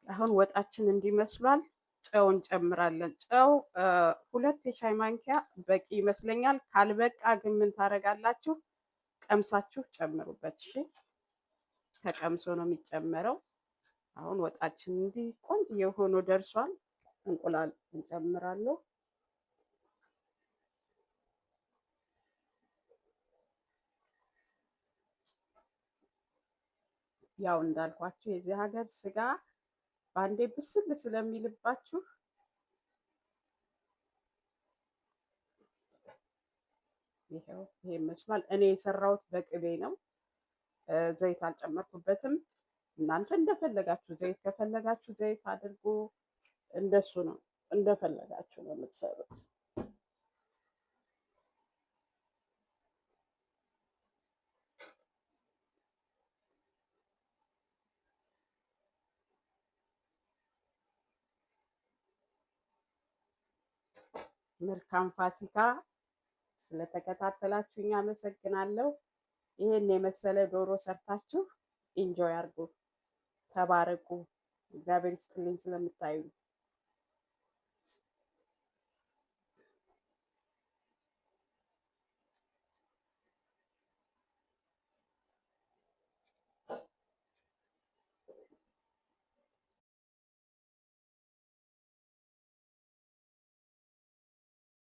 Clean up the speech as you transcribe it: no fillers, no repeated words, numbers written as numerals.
አሁን ወጣችን እንዲመስሏል። ጨው እንጨምራለን። ጨው 2 የሻይ ማንኪያ በቂ ይመስለኛል። ካልበቃ ግን ምን ታደርጋላችሁ? ቀምሳችሁ ጨምሩበት። እሺ፣ ተቀምሶ ነው የሚጨመረው። አሁን ወጣችን እንዲህ ቆንጆ ሆኖ ደርሷል። እንቁላል እንጨምራለሁ። ያው እንዳልኳችሁ የዚህ ሀገር ስጋ በአንዴ ብስል ስለሚልባችሁ ይሄው ይሄ ይመስላል። እኔ የሰራሁት በቅቤ ነው። ዘይት አልጨመርኩበትም። እናንተ እንደፈለጋችሁ ዘይት ከፈለጋችሁ ዘይት አድርጉ። እንደሱ ነው፣ እንደፈለጋችሁ ነው የምትሰሩት። መልካም ፋሲካ። ስለተከታተላችሁኝ አመሰግናለሁ። ይሄን የመሰለ ዶሮ ሰርታችሁ ኢንጆይ አድርጉ። ተባረኩ። እግዚአብሔር ይስጥልኝ ስለምታዩ